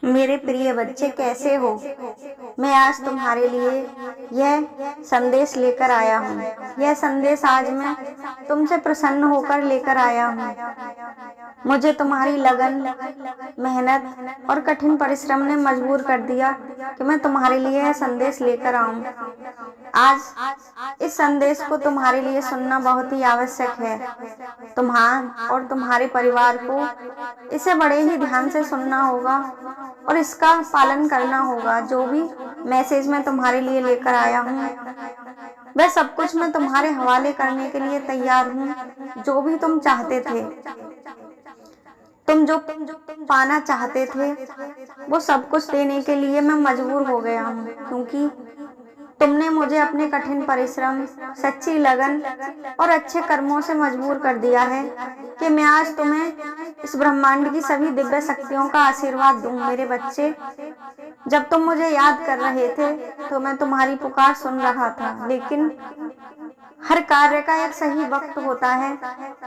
मेरे प्रिय बच्चे, कैसे हो? मैं आज तुम्हारे लिए यह संदेश लेकर आया हूँ। यह संदेश आज मैं तुमसे प्रसन्न होकर लेकर आया हूँ। मुझे तुम्हारी लगन, मेहनत और कठिन परिश्रम ने मजबूर कर दिया कि मैं तुम्हारे लिए यह संदेश लेकर आऊं। आज इस संदेश को तुम्हारे लिए सुनना बहुत ही आवश्यक है। तुम्हारा और तुम्हारे परिवार को इसे बड़े ही ध्यान से सुनना होगा और इसका पालन करना होगा। जो भी मैसेज मैं तुम्हारे लिए लेकर आया हूँ, वह सब कुछ मैं तुम्हारे हवाले करने के लिए तैयार हूँ। जो भी तुम चाहते थे, तुम जो पाना चाहते थे, वो सब कुछ देने के लिए मैं मजबूर हो गया हूँ, क्योंकि तुमने मुझे अपने कठिन परिश्रम, सच्ची लगन और अच्छे कर्मों से मजबूर कर दिया है कि मैं आज तुम्हें इस ब्रह्मांड की सभी दिव्य शक्तियों का आशीर्वाद दूं। मेरे बच्चे, जब तुम मुझे याद कर रहे थे तो मैं तुम्हारी पुकार सुन रहा था, लेकिन हर कार्य का एक सही वक्त होता है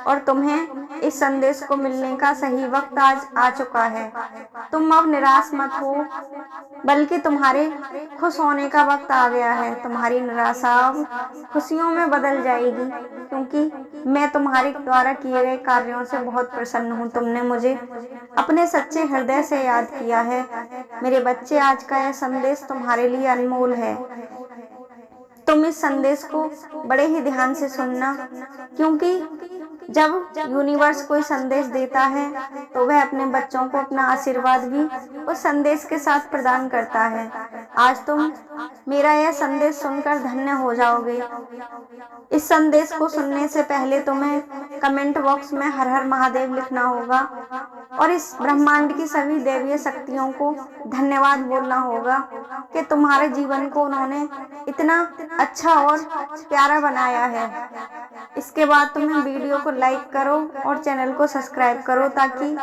और तुम्हें इस संदेश को मिलने का सही वक्त आज आ चुका है। तुम अब निराश मत हो, बल्कि तुम्हारे खुश होने का वक्त आ गया है। तुम्हारी निराशा अब खुशियों में बदल जाएगी, क्योंकि मैं तुम्हारे द्वारा किए गए कार्यों से बहुत प्रसन्न हूँ। तुमने मुझे अपने सच्चे हृदय से याद किया है। मेरे बच्चे, आज का यह संदेश तुम्हारे लिए अनमोल है। तुम इस संदेश को बड़े ही ध्यान से सुनना, क्योंकि जब यूनिवर्स कोई संदेश देता है तो वह अपने बच्चों को अपना आशीर्वाद भी उस संदेश के साथ प्रदान करता है। आज तुम मेरा यह संदेश सुनकर धन्य हो जाओगे। इस संदेश को सुनने से पहले तुम्हें कमेंट बॉक्स में हर हर महादेव लिखना होगा और इस ब्रह्मांड की सभी दैवीय शक्तियों को धन्यवाद बोलना होगा कि तुम्हारे जीवन को उन्होंने इतना अच्छा और प्यारा बनाया है। इसके बाद तुम्हें वीडियो को लाइक करो और चैनल को सब्सक्राइब करो, ताकि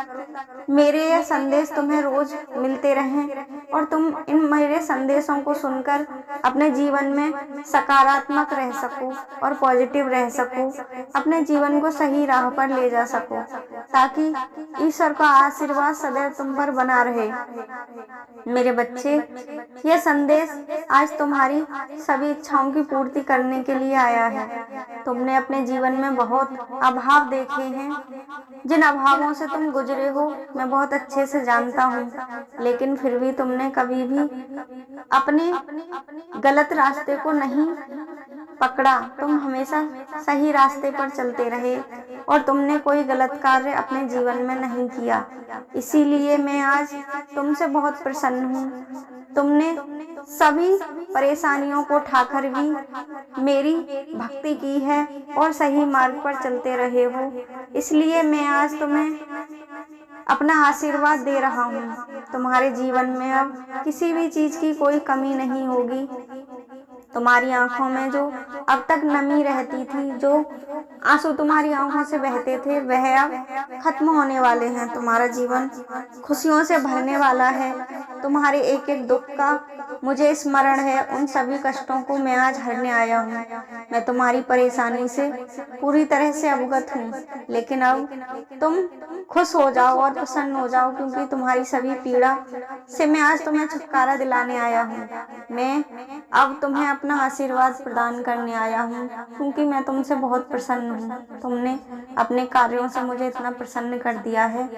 मेरे यह संदेश तुम्हें रोज मिलते रहें और तुम इन मेरे संदेशों को सुनकर अपने जीवन में सकारात्मक रह सको और पॉजिटिव रह सको, अपने जीवन को सही राह पर ले जा सको, ताकि ईश्वर का आशीर्वाद सदैव तुम पर बना रहे। मेरे बच्चे, यह संदेश आज तुम्हारी सभी इच्छाओं की पूर्ति करने के लिए आया है। तुमने अपने जीवन में बहुत अभाव देखे हैं। जिन अभावों से तुम गुजरे हो मैं बहुत अच्छे से जानता हूँ, लेकिन फिर भी तुमने कभी भी अपने गलत रास्ते को नहीं पकड़ा। तुम हमेशा सही रास्ते पर चलते रहे और तुमने कोई गलत कार्य अपने जीवन में नहीं किया। इसीलिए मैं आज तुमसे बहुत प्रसन्न हूँ। तुमने सभी परेशानियों को उठाकर भी मेरी भक्ति की है और सही मार्ग पर चलते रहे हो। इसलिए मैं आज तुम्हें अपना आशीर्वाद दे रहा हूँ। तुम्हारे जीवन में अब किसी भी चीज की कोई कमी नहीं होगी। तुम्हारी आंखों में जो अब तक नमी रहती थी, जो आंसू तुम्हारी आंखों से बहते थे, वह अब खत्म होने वाले हैं। तुम्हारा जीवन खुशियों से भरने वाला है। तुम्हारे एक एक दुख का मुझे स्मरण है। उन सभी कष्टों को मैं आज हरने आया हूँ। मैं तुम्हारी परेशानी से पूरी तरह से अवगत हूँ, लेकिन अब तुम खुश हो जाओ और प्रसन्न हो जाओ, क्योंकि तुम्हारी सभी पीड़ा से मैं आज तुम्हें छुटकारा दिलाने आया हूँ। मैं अब तुम्हें अपना आशीर्वाद प्रदान करने आया हूँ, क्योंकि मैं तुमसे बहुत प्रसन्न हूँ। तुमने अपने कार्यों से मुझे इतना प्रसन्न कर दिया है।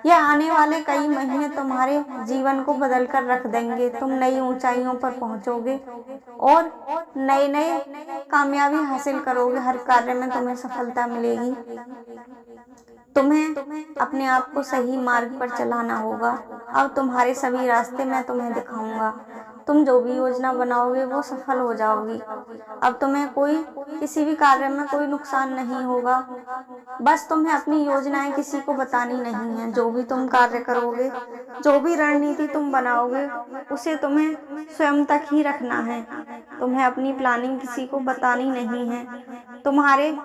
यह आने वाले कई महीने तुम्हारे जीवन को बदल कर रख देंगे। तुम नई ऊंचाइयों पर पहुंचोगे और नए नए कामयाबी हासिल करोगे। हर कार्य में तुम्हें सफलता मिलेगी। तुम्हें अपने आप को सही मार्ग पर चलाना होगा। अब तुम्हारे सभी रास्ते मैं तुम्हें दिखाऊंगा। तुम जो भी योजना बनाओगे वो सफल हो जाओगी। अब तुम्हें किसी भी कार्य में कोई नुकसान नहीं होगा। बस तुम्हें अपनी योजनाएं किसी को बतानी नहीं है। जो भी तुम कार्य करोगे, जो भी रणनीति तुम बनाओगे, उसे तुम्हें स्वयं तक ही रखना है। तुम्हें अपनी प्लानिंग किसी को बतानी नहीं है। तुम्हारे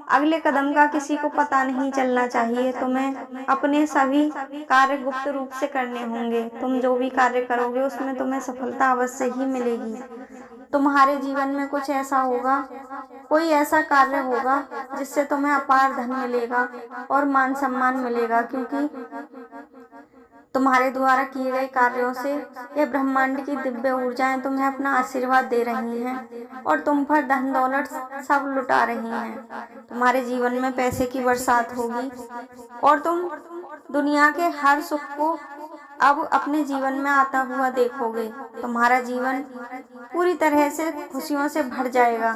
अगले कदम का किसी को पता नहीं चलना चाहिए। तुम्हें अपने सभी कार्य गुप्त रूप से करने होंगे। तुम जो भी कार्य करोगे उसमें तुम्हें सफलता अवश्य ही मिलेगी। तुम्हारे जीवन में कुछ ऐसा होगा, कोई ऐसा कार्य होगा जिससे तुम्हें अपार धन मिलेगा और मान सम्मान मिलेगा, क्योंकि तुम्हारे द्वारा किए गए कार्यों से ये ब्रह्मांड की दिव्य ऊर्जाएं तुम्हें अपना आशीर्वाद दे रही हैं और तुम पर धन दौलत सब लुटा रही हैं। तुम्हारे जीवन में पैसे की बरसात होगी और तुम दुनिया के हर सुख को अब अपने जीवन में आता हुआ देखोगे। तुम्हारा जीवन पूरी तरह से खुशियों से भर जाएगा।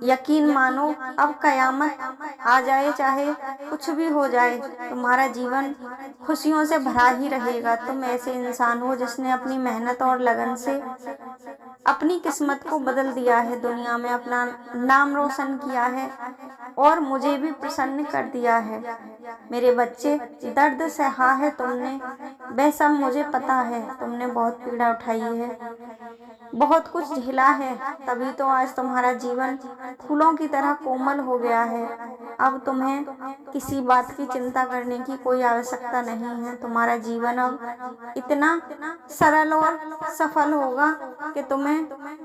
यकीन मानो, अब कयामत आ जाए चाहे कुछ भी हो जाए, तुम्हारा जीवन खुशियों से भरा ही रहेगा। तुम ऐसे इंसान हो जिसने अपनी मेहनत और लगन से अपनी किस्मत को बदल दिया है, दुनिया में अपना नाम रोशन किया है और मुझे भी प्रसन्न कर दिया है। मेरे बच्चे, दर्द सहा है तुमने, वह सब मुझे पता है। तुमने बहुत पीड़ा उठाई है, बहुत कुछ झेला है, तभी तो आज तुम्हारा जीवन फूलों की तरह कोमल हो गया है। अब तुम्हें किसी बात की चिंता करने की कोई आवश्यकता नहीं है। तुम्हारा जीवन अब इतना सरल और सफल होगा कि तुम्हें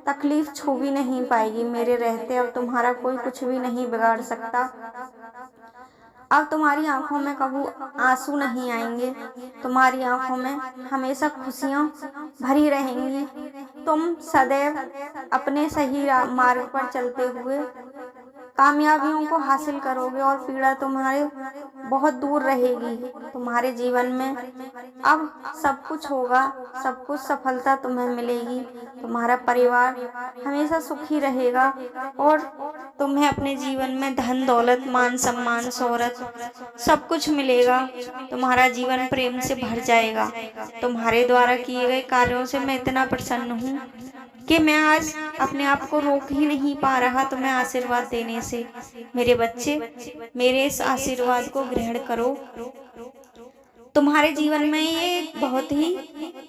तकलीफ छू भी नहीं पाएगी। मेरे रहते अब तुम्हारा कोई कुछ भी नहीं बिगाड़ सकता। अब तुम्हारी आंखों में कभी आंसू नहीं आएंगे। तुम्हारी आंखों में हमेशा खुशियां भरी रहेंगी। तुम सदैव अपने सही मार्ग पर चलते हुए कामयाबियों को हासिल करोगे और पीड़ा तुम्हारे बहुत दूर रहेगी। तुम्हारे जीवन में अब सब कुछ होगा, सब कुछ सफलता तुम्हें मिलेगी। तुम्हारा परिवार हमेशा सुखी रहेगा और तुम्हें अपने जीवन में धन दौलत मान सम्मान शोहरत सब कुछ मिलेगा। तुम्हारा जीवन प्रेम से भर जाएगा। तुम्हारे द्वारा किए गए कार्यों से मैं इतना प्रसन्न हूँ कि मैं आज अपने आप को रोक ही नहीं पा रहा तुम्हें आशीर्वाद देने से। मेरे बच्चे, मेरे इस आशीर्वाद को ग्रहण करो। तुम्हारे जीवन में ये बहुत ही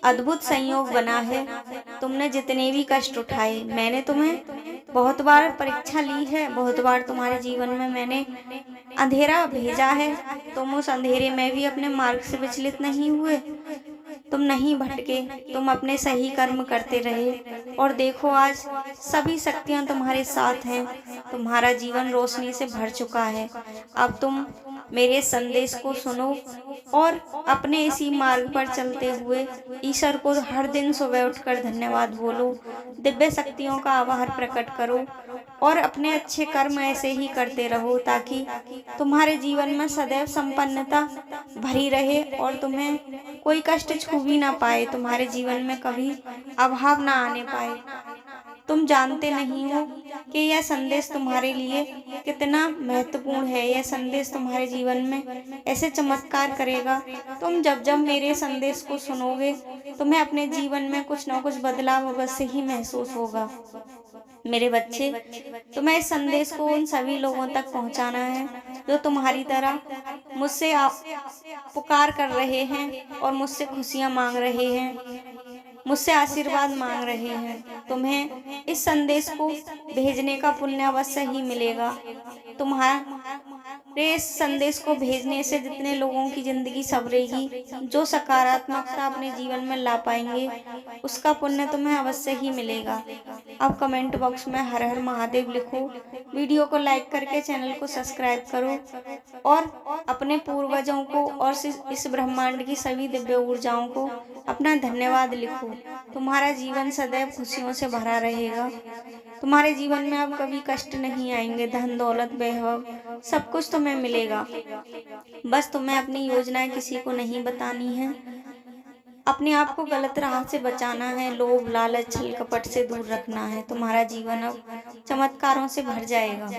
अद्भुत संयोग बना है। तुमने जितने भी कष्ट उठाए, मैंने तुम्हें बहुत बार परीक्षा ली है, बहुत बार तुम्हारे जीवन में मैंने अंधेरा भेजा है। तुम उस अंधेरे में भी अपने मार्ग से विचलित नहीं हुए, तुम नहीं भटके, तुम अपने सही कर्म करते रहे और देखो आज सभी शक्तियां तुम्हारे साथ हैं। तुम्हारा जीवन रोशनी से भर चुका है। अब तुम मेरे संदेश को सुनो और अपने इसी मार्ग पर चलते हुए ईश्वर को हर दिन सुबह उठकर धन्यवाद बोलो, दिव्य शक्तियों का आभार प्रकट करो और अपने अच्छे कर्म ऐसे ही करते रहो ताकि तुम्हारे जीवन में सदैव संपन्नता भरी रहे और तुम्हें कोई कष्ट छू भी ना पाए, तुम्हारे जीवन में कभी अभाव ना आने पाए। तुम जानते नहीं हो कि यह संदेश तुम्हारे लिए कितना महत्वपूर्ण है। यह संदेश तुम्हारे जीवन में ऐसे चमत्कार करेगा। तुम जब जब मेरे संदेश को सुनोगे, तुम्हें अपने जीवन में कुछ न कुछ बदलाव अवश्य ही महसूस होगा। मेरे बच्चे, तुम्हें इस संदेश को उन सभी लोगों तक पहुंचाना है जो तुम्हारी तरह मुझसे पुकार कर रहे हैं और मुझसे खुशियां मांग रहे हैं, मुझसे आशीर्वाद मांग रहे हैं। तुम्हें इस संदेश को भेजने का पुण्य अवश्य ही मिलेगा। तुम्हारे इस संदेश को भेजने से जितने लोगों की जिंदगी संवरेगी, जो सकारात्मकता अपने जीवन में ला पाएंगे, उसका पुण्य तुम्हें अवश्य ही मिलेगा। अब कमेंट बॉक्स में हर हर महादेव लिखो, वीडियो को लाइक करके चैनल को सब्सक्राइब करो और अपने पूर्वजों को और इस ब्रह्मांड की सभी दिव्य ऊर्जाओं को अपना धन्यवाद लिखो। तुम्हारा जीवन सदैव खुशियों से भरा रहेगा। तुम्हारे जीवन में अब कभी कष्ट नहीं आएंगे। धन दौलत वैभव सब कुछ तुम्हें मिलेगा। बस तुम्हें अपनी योजनाएं किसी को नहीं बतानी है, अपने आप को गलत राह से बचाना है, लोभ लालच छल कपट से दूर रखना है। तुम्हारा जीवन अब चमत्कारों से भर जाएगा।